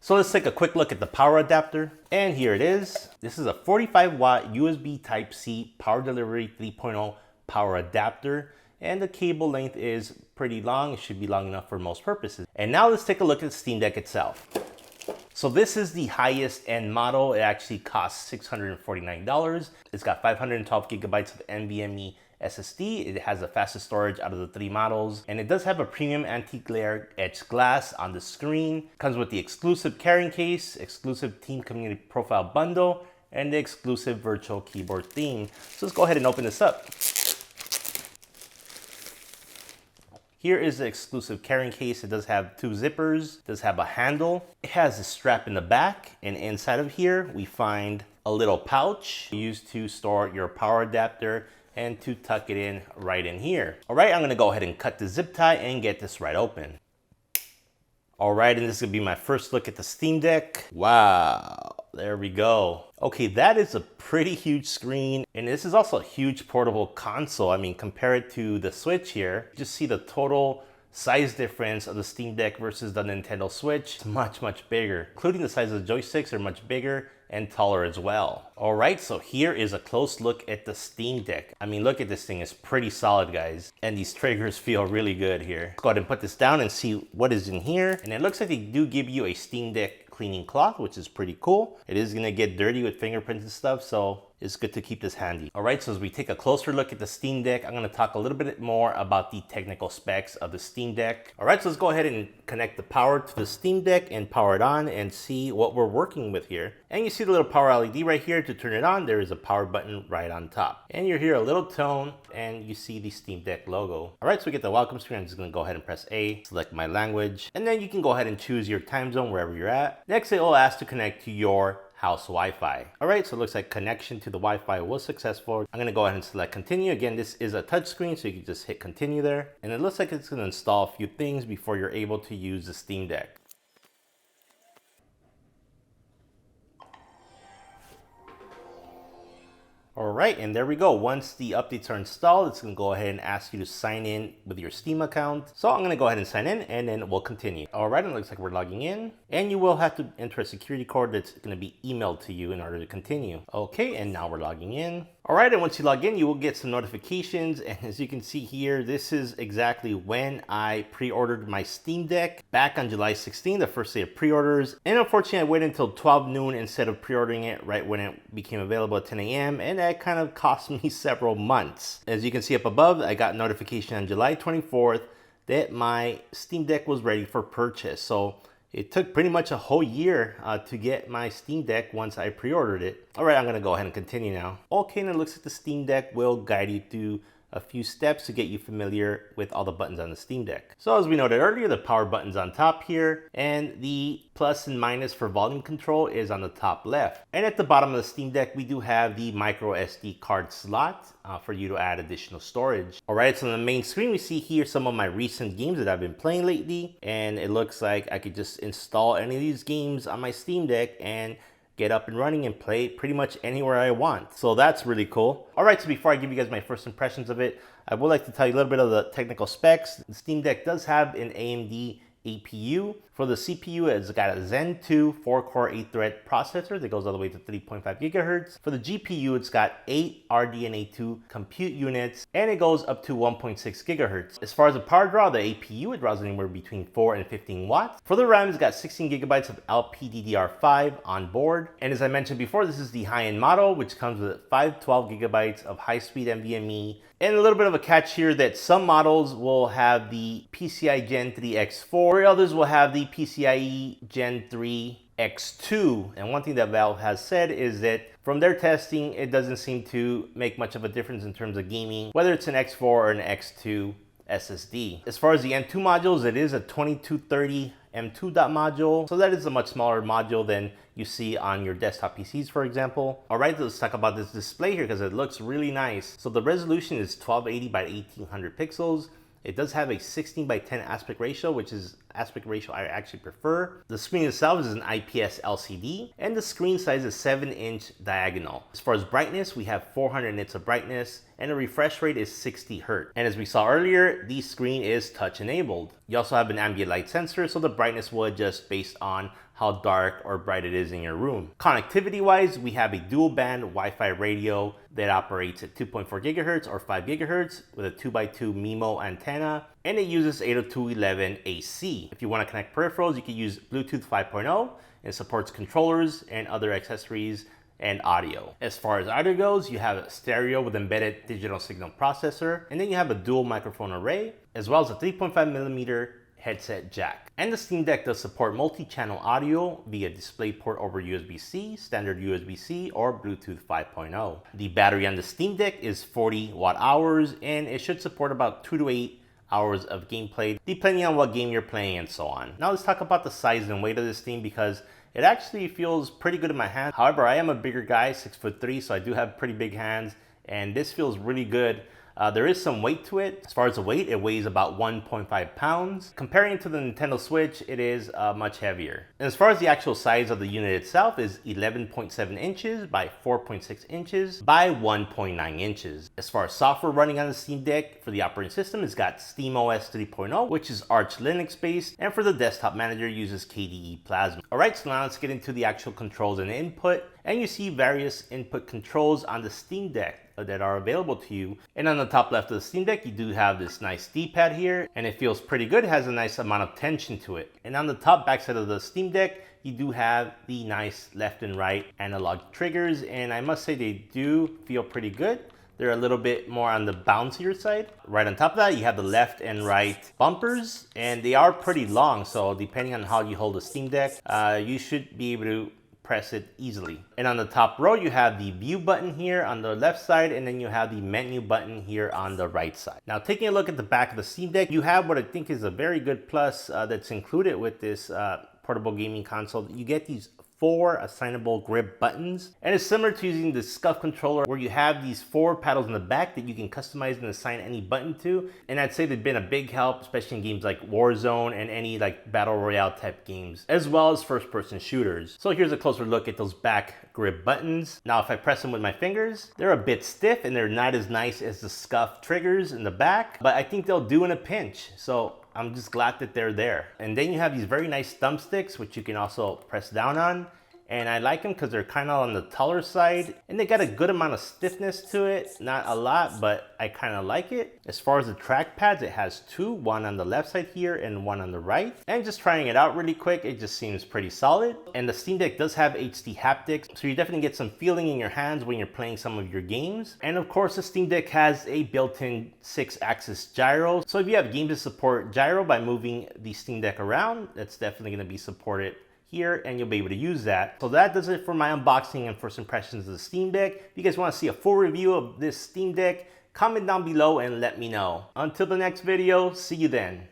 So let's take a quick look at the power adapter. And here it is. This is a 45-watt USB Type-C power delivery 3.0 power adapter. And the cable length is pretty long. It should be long enough for most purposes. And now let's take a look at the Steam Deck itself. So this is the highest end model. It actually costs $649. It's got 512 gigabytes of NVMe SSD. It has the fastest storage out of the 3 models, and it does have a premium anti-glare etched glass on the screen. Comes with the exclusive carrying case, exclusive team community profile bundle, and the exclusive virtual keyboard theme. So let's go ahead and open this up. Here is the exclusive carrying case. It does have 2 zippers, it does have a handle. It has a strap in the back, and inside of here we find a little pouch used to store your power adapter and to tuck it in right in here. All right, I'm gonna go ahead and cut the zip tie and get this right open. All right, and this is gonna be my first look at the Steam Deck. Wow, there we go. Okay, that is a pretty huge screen, and this is also a huge portable console. I mean, compare it to the Switch here. Just see the total size difference of the Steam Deck versus the Nintendo Switch. It's much, much bigger, including the size of the joysticks are much bigger and taller as well. All right, so here is a close look at the Steam Deck. I mean, look at this thing, it's pretty solid, guys. And these triggers feel really good here. Let's go ahead and put this down and see what is in here. And it looks like they do give you a Steam Deck cleaning cloth, which is pretty cool. It is gonna get dirty with fingerprints and stuff, so it's good to keep this handy. All right, so as we take a closer look at the Steam Deck, I'm gonna talk a little bit more about the technical specs of the Steam Deck. All right, so let's go ahead and connect the power to the Steam Deck and power it on and see what we're working with here. And you see the little power LED right here. To turn it on, there is a power button right on top. And you hear a little tone and you see the Steam Deck logo. All right, so we get the welcome screen. I'm just gonna go ahead and press A, select my language, and then you can go ahead and choose your time zone wherever you're at. Next, it will ask to connect to your house Wi-Fi. All right, so it looks like connection to the Wi-Fi was successful. I'm gonna go ahead and select continue. Again, this is a touch screen, so you can just hit continue there. And it looks like it's gonna install a few things before you're able to use the Steam Deck. All right, and there we go. Once the updates are installed, it's gonna go ahead and ask you to sign in with your Steam account. So I'm gonna go ahead and sign in and then we'll continue. All right, and it looks like we're logging in, and you will have to enter a security code that's gonna be emailed to you in order to continue. Okay, and now we're logging in. All right, and once you log in, you will get some notifications. And as you can see here, this is exactly when I pre-ordered my Steam Deck back on July 16th, the first day of pre-orders. And unfortunately, I waited until 12 noon instead of pre-ordering it right when it became available at 10 a.m. And that kind of cost me several months. As you can see up above, I got notification on July 24th that my Steam Deck was ready for purchase. So it took pretty much a whole year to get my Steam Deck once I pre-ordered it. All right, I'm gonna go ahead and continue now. Okay, and it looks like the Steam Deck will guide you through a few steps to get you familiar with all the buttons on the Steam Deck. So as we noted earlier, the power button's on top here, and the plus and minus for volume control is on the top left. And at the bottom of the Steam Deck, we do have the micro SD card slot for you to add additional storage. All right, so on the main screen, we see here some of my recent games that I've been playing lately, and it looks like I could just install any of these games on my Steam Deck and get up and running and play pretty much anywhere I want. So that's really cool. All right, so before I give you guys my first impressions of it, I would like to tell you a little bit of the technical specs. The Steam Deck does have an AMD APU. For the CPU, it's got a Zen 2 4-core 8-thread processor that goes all the way to 3.5 gigahertz. For the GPU, it's got 8 RDNA 2 compute units, and it goes up to 1.6 gigahertz. As far as the power draw, the APU, it draws anywhere between 4 and 15 watts. For the RAM, it's got 16 gigabytes of LPDDR5 on board. And as I mentioned before, this is the high-end model, which comes with 512 gigabytes of high-speed NVMe. And a little bit of a catch here that some models will have the PCIe Gen 3 X4, others will have the PCIe Gen 3 X2. And one thing that Valve has said is that from their testing, it doesn't seem to make much of a difference in terms of gaming, whether it's an X4 or an X2 SSD. As far as the M2 modules, it is a 2230 M2 dot module. So that is a much smaller module than you see on your desktop PCs, for example. All right, let's talk about this display here because it looks really nice. So the resolution is 1280 by 1800 pixels. It does have a 16 by 10 aspect ratio, which is aspect ratio I actually prefer. The screen itself is an IPS LCD, and the screen size is 7-inch diagonal. As far as brightness, we have 400 nits of brightness, and the refresh rate is 60 Hz. And as we saw earlier, the screen is touch enabled. You also have an ambient light sensor, so the brightness will adjust based on how dark or bright it is in your room. Connectivity wise, we have a dual band Wi-Fi radio that operates at 2.4 gigahertz or 5 gigahertz with a 2x2 MIMO antenna, and it uses 802.11 AC. If you want to connect peripherals, you can use Bluetooth 5.0 and supports controllers and other accessories and audio. As far as audio goes, you have a stereo with embedded digital signal processor, and then you have a dual microphone array, as well as a 3.5mm headset jack. And the Steam Deck does support multi-channel audio via DisplayPort over USB-C, standard USB-C, or Bluetooth 5.0. The battery on the Steam Deck is 40 watt-hours, and it should support about 2 to 8 hours of gameplay, depending on what game you're playing and so on. Now let's talk about the size and weight of this thing, because it actually feels pretty good in my hand. However, I am a bigger guy, 6'3", so I do have pretty big hands, and this feels really good. There is some weight to it. As far as the weight, it weighs about 1.5 pounds. Comparing it to the Nintendo Switch, it is much heavier. And as far as the actual size of the unit itself is 11.7 inches by 4.6 inches by 1.9 inches. As far as software running on the Steam Deck, for the operating system, it's got SteamOS 3.0, which is Arch Linux based, and for the desktop manager, uses KDE Plasma. Alright, so now let's get into the actual controls and input. And you see various input controls on the Steam Deck that are available to you. And on the top left of the Steam Deck, you do have this nice D-pad here, and it feels pretty good. It has a nice amount of tension to it. And on the top backside of the Steam Deck, you do have the nice left and right analog triggers, and I must say they do feel pretty good. They're a little bit more on the bouncier side. Right on top of that, you have the left and right bumpers, and they are pretty long, so depending on how you hold the Steam Deck, you should be able to press it easily. And on the top row, you have the view button here on the left side, and then you have the menu button here on the right side. Now, taking a look at the back of the Steam Deck, you have what I think is a very good plus that's included with this portable gaming console. You get these 4 assignable grip buttons, and it's similar to using the SCUF controller, where you have these 4 paddles in the back that you can customize and assign any button to. And I'd say they've been a big help, especially in games like Warzone and any like battle royale type games, as well as first-person shooters. So here's a closer look at those back grip buttons. Now, if I press them with my fingers, they're a bit stiff and they're not as nice as the SCUF triggers in the back, but I think they'll do in a pinch. So I'm just glad that they're there. And then you have these very nice thumbsticks, which you can also press down on. And I like them because they're kind of on the taller side, and they got a good amount of stiffness to it. Not a lot, but I kind of like it. As far as the track pads, it has 2, one on the left side here and one on the right. And just trying it out really quick, it just seems pretty solid. And the Steam Deck does have HD haptics, so you definitely get some feeling in your hands when you're playing some of your games. And of course, the Steam Deck has a built-in 6-axis gyro. So if you have games that support gyro by moving the Steam Deck around, that's definitely going to be supported here, and you'll be able to use that. So that does it for my unboxing and first impressions of the Steam Deck. If you guys want to see a full review of this Steam Deck, comment down below and let me know. Until the next video, see you then.